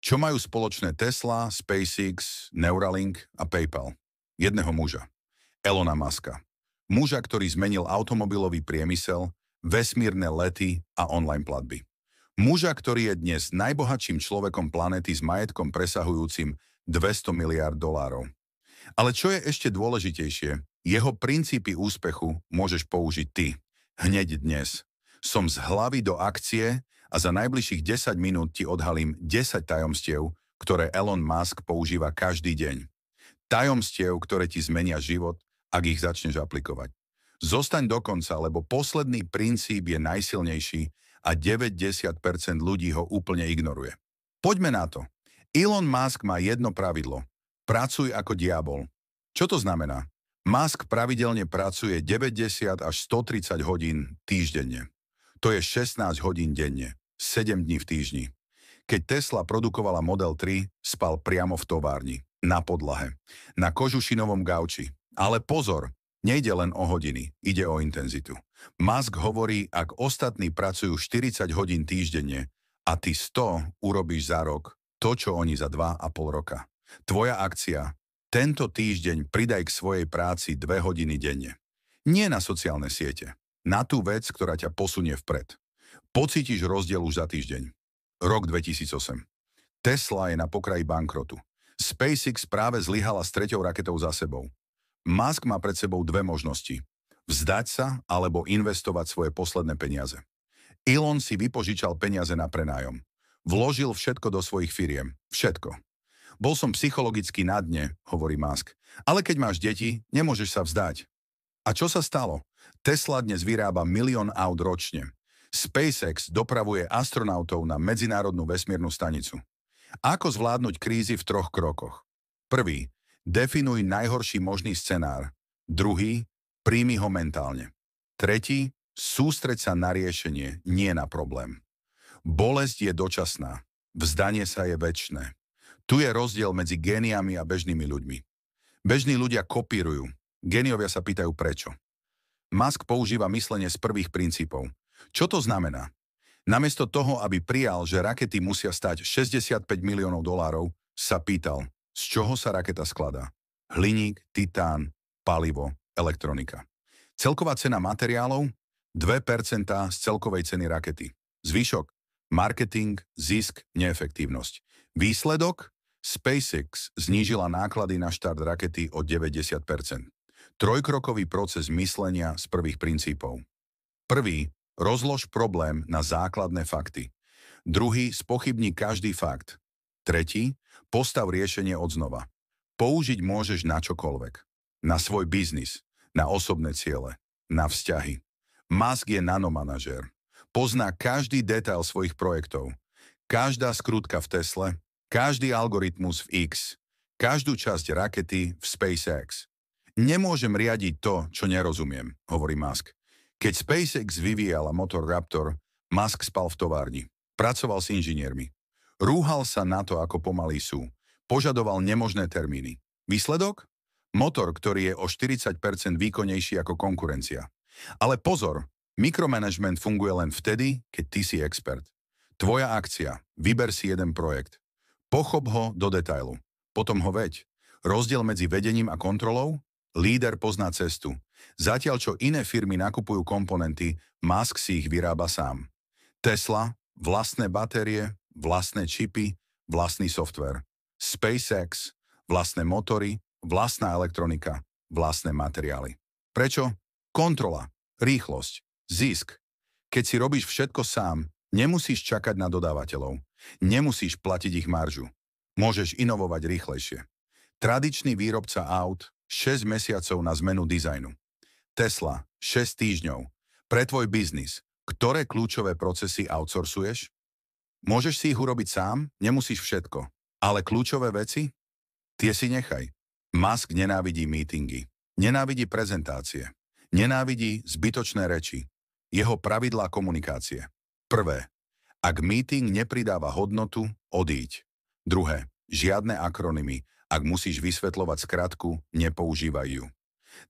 Čo majú spoločné Tesla, SpaceX, Neuralink a PayPal? Jedného muža, Elona Muska. Muža, ktorý zmenil automobilový priemysel, vesmírne lety a online platby. Muža, ktorý je dnes najbohatším človekom planéty s majetkom presahujúcim 200 miliárd dolárov. Ale čo je ešte dôležitejšie, jeho princípy úspechu môžeš použiť ty. Hneď dnes. Som z hlavy do akcie a za najbližších 10 minút ti odhalím 10 tajomstiev, ktoré Elon Musk používa každý deň. Tajomstiev, ktoré ti zmenia život, ak ich začneš aplikovať. Zostaň do konca, lebo posledný princíp je najsilnejší a 90% ľudí ho úplne ignoruje. Poďme na to. Elon Musk má jedno pravidlo. Pracuj ako diabol. Čo to znamená? Musk pravidelne pracuje 90 až 130 hodín týždenne. To je 16 hodín denne, 7 dní v týždni. Keď Tesla produkovala Model 3, spal priamo v továrni, na podlahe, na kožušinovom gauči. Ale pozor, nejde len o hodiny, ide o intenzitu. Musk hovorí, ak ostatní pracujú 40 hodín týždenne a ty 100 urobíš za rok, to, čo oni za 2,5 roka. Tvoja akcia. Tento týždeň pridaj k svojej práci 2 hodiny denne. Nie na sociálne siete. Na tú vec, ktorá ťa posunie vpred. Pocítiš rozdiel už za týždeň. Rok 2008. Tesla je na pokraji bankrotu. SpaceX práve zlyhala s 3. raketou za sebou. Musk má pred sebou dve možnosti. Vzdať sa alebo investovať svoje posledné peniaze. Elon si vypožičal peniaze na prenájom. Vložil všetko do svojich firiem. Všetko. Bol som psychologicky na dne, hovorí Musk. Ale keď máš deti, nemôžeš sa vzdať. A čo sa stalo? Tesla dnes vyrába 1 000 000 aut ročne. SpaceX dopravuje astronautov na medzinárodnú vesmírnu stanicu. Ako zvládnuť krízy v 3 krokoch? Prvý, definuj najhorší možný scenár. Druhý, príjmi ho mentálne. Tretí, sústreď sa na riešenie, nie na problém. Bolesť je dočasná, vzdanie sa je večné. Tu je rozdiel medzi géniami a bežnými ľuďmi. Bežní ľudia kopírujú, géniovia sa pýtajú prečo. Musk používa myslenie z prvých princípov. Čo to znamená? Namiesto toho, aby prijal, že rakety musia stať 65 miliónov dolárov, sa pýtal, z čoho sa raketa skladá. Hliník, titán, palivo, elektronika. Celková cena materiálov? 2% z celkovej ceny rakety. Zvyšok? Marketing, zisk, neefektívnosť. Výsledok? SpaceX znížila náklady na štart rakety o 90%. Trojkrokový proces myslenia z prvých princípov. Prvý, rozlož problém na základné fakty. Druhý, spochybni každý fakt. Tretí, postav riešenie odznova. Použiť môžeš na čokoľvek. Na svoj biznis, na osobné ciele, na vzťahy. Musk je nanomanažér. Pozná každý detail svojich projektov. Každá skrutka v Tesle, každý algoritmus v X, každú časť rakety v SpaceX. Nemôžem riadiť to, čo nerozumiem, hovorí Musk. Keď SpaceX vyvíjala motor Raptor, Musk spal v továrni. Pracoval s inžiniermi. Rúhal sa na to, ako pomalí sú. Požadoval nemožné termíny. Výsledok? Motor, ktorý je o 40% výkonnejší ako konkurencia. Ale pozor, mikromanagement funguje len vtedy, keď ty si expert. Tvoja akcia. Vyber si jeden projekt. Pochop ho do detailu. Potom ho veď. Rozdiel medzi vedením a kontrolou? Líder pozná cestu. Zatiaľ, čo iné firmy nakupujú komponenty, Musk si ich vyrába sám. Tesla, vlastné batérie, vlastné čipy, vlastný software. SpaceX, vlastné motory, vlastná elektronika, vlastné materiály. Prečo? Kontrola, rýchlosť, zisk. Keď si robíš všetko sám, nemusíš čakať na dodávateľov. Nemusíš platiť ich maržu. Môžeš inovovať rýchlejšie. Tradičný výrobca aut 6 mesiacov na zmenu dizajnu. Tesla 6 týždňov. Pre tvoj biznis, ktoré kľúčové procesy outsourcuješ? Môžeš si ich urobiť sám, nemusíš všetko. Ale kľúčové veci? Tie si nechaj. Musk nenávidí meetingy. Nenávidí prezentácie. Nenávidí zbytočné reči. Jeho pravidlá komunikácie. Prvé. Ak meeting nepridáva hodnotu, odíď. Druhé. Žiadne akronymy. Ak musíš vysvetľovať skratku, nepoužívaj ju.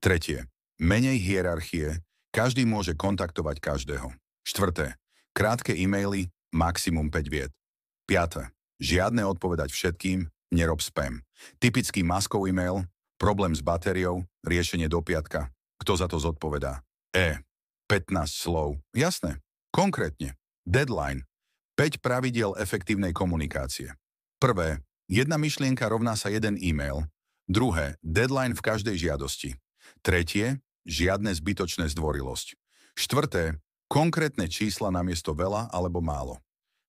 Tretie. Menej hierarchie. Každý môže kontaktovať každého. Štvrté. Krátke e-maily, maximum 5 viet. Piate. Žiadne odpovedať všetkým, nerob spam. Typický Muskov e-mail, problém s batériou, riešenie do piatka. Kto za to zodpovedá? 15 slov. Jasné. Konkrétne. Deadline. 5 pravidiel efektívnej komunikácie. Prvé. Jedna myšlienka rovná sa jeden e-mail. Druhé. Deadline v každej žiadosti. Tretie. Žiadne zbytočné zdvorilosť. Štvrté. Konkrétne čísla namiesto veľa alebo málo.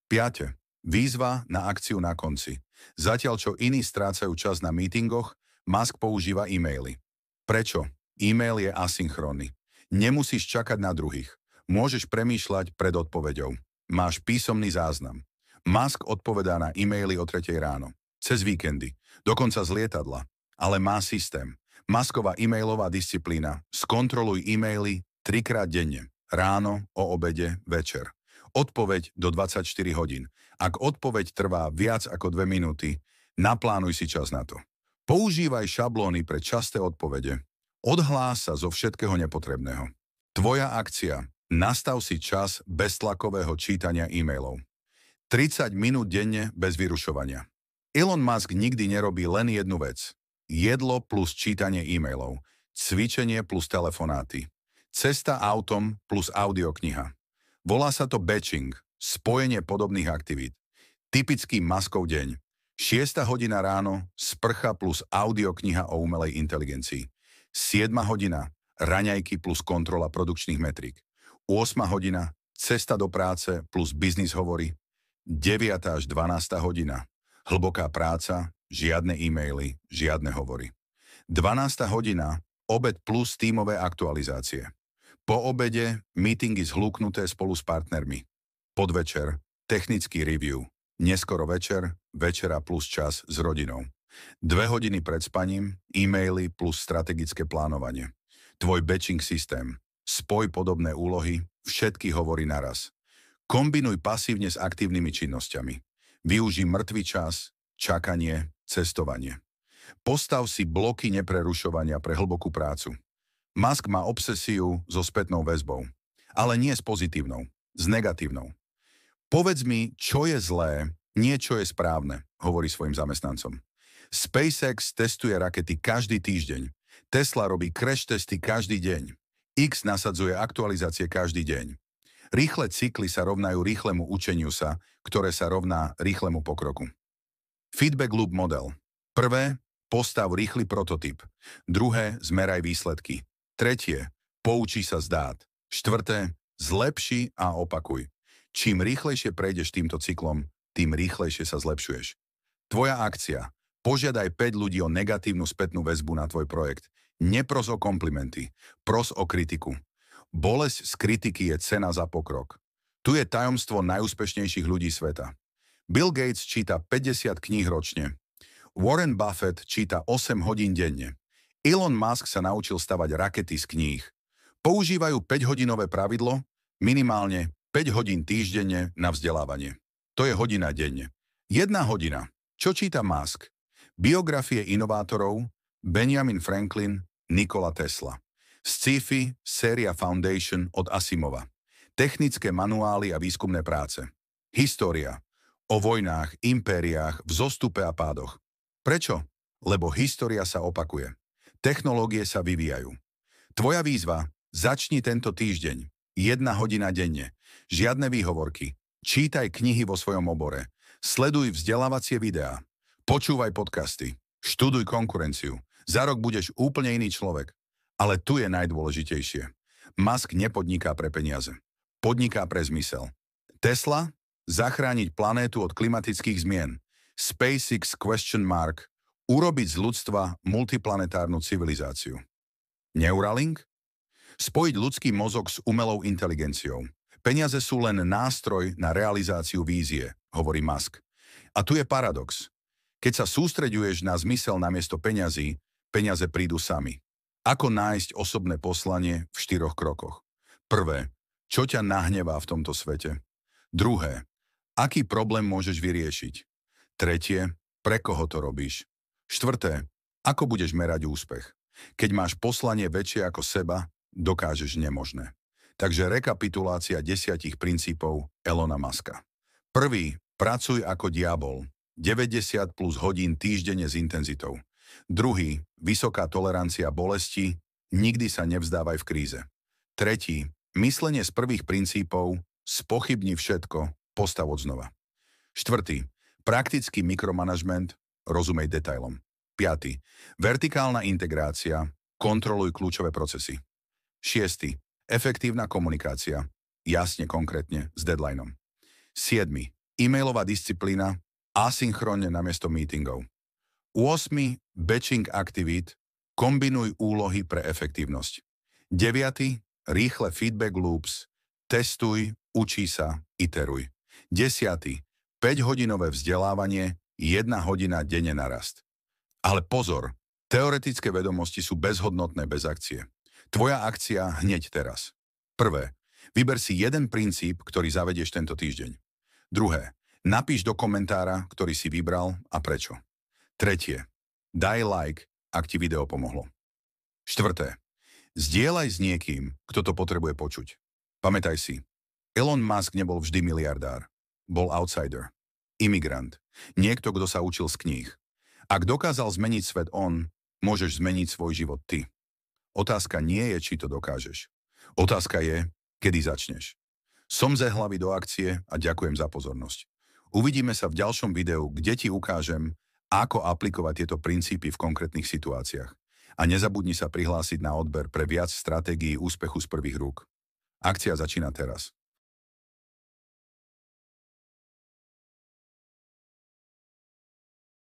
Piate. Výzva na akciu na konci. Zatiaľ, čo iní strácajú čas na meetingoch, Musk používa e-maily. Prečo? E-mail je asynchrónny. Nemusíš čakať na druhých. Môžeš premýšľať pred odpoveďou. Máš písomný záznam. Musk odpovedá na e-maily o 3 ráno. Cez víkendy. Dokonca z lietadla. Ale má systém. Musková e-mailová disciplína. Skontroluj e-maily 3-krát denne. Ráno, o obede, večer. Odpoveď do 24 hodín. Ak odpoveď trvá viac ako 2 minúty, naplánuj si čas na to. Používaj šablóny pre časté odpovede. Odhlás sa zo všetkého nepotrebného. Tvoja akcia. Nastav si čas beztlakového čítania e-mailov. 30 minút denne bez vyrušovania. Elon Musk nikdy nerobí len jednu vec. Jedlo plus čítanie e-mailov. Cvičenie plus telefonáty. Cesta autom plus audiokniha. Volá sa to batching, spojenie podobných aktivít. Typický Muskov deň. 6 hodina ráno, sprcha plus audiokniha o umelej inteligencii. 7 hodina, raňajky plus kontrola produkčných metrík. 8 hodina, cesta do práce plus biznis hovory. 9 až 12 hodina, hlboká práca, žiadne e-maily, žiadne hovory. 12 hodina, obed plus tímové aktualizácie. Po obede meetingy zhluknuté spolu s partnermi. Podvečer technický review. Neskoro večer, večera plus čas s rodinou. 2 hodiny pred spaním, e-maily plus strategické plánovanie. Tvoj batching systém. Spoj podobné úlohy, všetky hovorí naraz. Kombinuj pasívne s aktívnymi činnosťami. Využij mŕtvý čas, čakanie, cestovanie. Postav si bloky neprerušovania pre hlbokú prácu. Musk má obsesiu so spätnou väzbou, ale nie s pozitívnou, s negatívnou. Povedz mi, čo je zlé, nie čo je správne, hovorí svojim zamestnancom. SpaceX testuje rakety každý týždeň. Tesla robí crash testy každý deň. X nasadzuje aktualizácie každý deň. Rýchle cykly sa rovnajú rýchlemu učeniu sa, ktoré sa rovná rýchlemu pokroku. Feedback loop model. Prvé, postav rýchly prototyp. Druhé, zmeraj výsledky. Tretie, poučí sa z dát. Štvrté, zlepši a opakuj. Čím rýchlejšie prejdeš týmto cyklom, tým rýchlejšie sa zlepšuješ. Tvoja akcia. Požiadaj 5 ľudí o negatívnu spätnú väzbu na tvoj projekt. Nepros o komplimenty, pros o kritiku. Bolesť z kritiky je cena za pokrok. Tu je tajomstvo najúspešnejších ľudí sveta. Bill Gates číta 50 kníh ročne. Warren Buffett číta 8 hodín denne. Elon Musk sa naučil stavať rakety z kníh. Používajú 5-hodinové pravidlo, minimálne 5 hodín týždenne na vzdelávanie. To je hodina denne. 1 hodina. Čo číta Musk? Biografie inovátorov, Benjamin Franklin, Nikola Tesla. Sci-fi, séria Foundation od Asimova. Technické manuály a výskumné práce. História. O vojnách, impériách, vzostupe a pádoch. Prečo? Lebo história sa opakuje. Technológie sa vyvíjajú. Tvoja výzva. Začni tento týždeň. 1 hodina denne. Žiadne výhovorky. Čítaj knihy vo svojom obore. Sleduj vzdelávacie videá. Počúvaj podcasty. Študuj konkurenciu. Za rok budeš úplne iný človek. Ale tu je najdôležitejšie. Musk nepodniká pre peniaze. Podniká pre zmysel. Tesla? Zachrániť planétu od klimatických zmien. SpaceX ? Urobiť z ľudstva multiplanetárnu civilizáciu. Neuralink? Spojiť ľudský mozog s umelou inteligenciou. Peniaze sú len nástroj na realizáciu vízie, hovorí Musk. A tu je paradox. Keď sa sústreďuješ na zmysel namiesto peňazí, peniaze prídu sami. Ako nájsť osobné poslanie v 4 krokoch? Prvé, čo ťa nahnevá v tomto svete? Druhé, aký problém môžeš vyriešiť? Tretie, pre koho to robíš? Štvrté, ako budeš merať úspech? Keď máš poslanie väčšie ako seba, dokážeš nemožné. Takže rekapitulácia 10 princípov Elona Muska. Prvý, pracuj ako diabol. 90 plus hodín týždenne s intenzitou. Druhý, vysoká tolerancia bolesti, nikdy sa nevzdávaj v kríze. Tretí, myslenie z prvých princípov, spochybni všetko, postav odznova. Štvrtý, praktický mikromanažment, rozumej detailom. Piatý, vertikálna integrácia, kontroluj kľúčové procesy. Šiestý, efektívna komunikácia, jasne, konkrétne, s deadlineom. Siedmy, e-mailová disciplína, asynchronne namiesto meetingov. 8. Batching aktivít, kombinuj úlohy pre efektívnosť. 9. Rýchle feedback loops, testuj, učí sa, iteruj. 10. 5-hodinové vzdelávanie, 1 hodina denne narast. Ale pozor, teoretické vedomosti sú bezhodnotné bez akcie. Tvoja akcia hneď teraz. Prvé, vyber si jeden princíp, ktorý zavedieš tento týždeň. Druhé, napíš do komentára, ktorý si vybral a prečo. Tretie, daj like, ak ti video pomohlo. Štvrté, zdieľaj s niekým, kto to potrebuje počuť. Pamätaj si, Elon Musk nebol vždy miliardár. Bol outsider, imigrant, niekto, kto sa učil z kníh. Ak dokázal zmeniť svet on, môžeš zmeniť svoj život ty. Otázka nie je, či to dokážeš. Otázka je, kedy začneš. Som ze hlavy do akcie a ďakujem za pozornosť. Uvidíme sa v ďalšom videu, kde ti ukážem, ako aplikovať tieto princípy v konkrétnych situáciách. A nezabudni sa prihlásiť na odber pre viac stratégií úspechu z prvých rúk. Akcia začína teraz.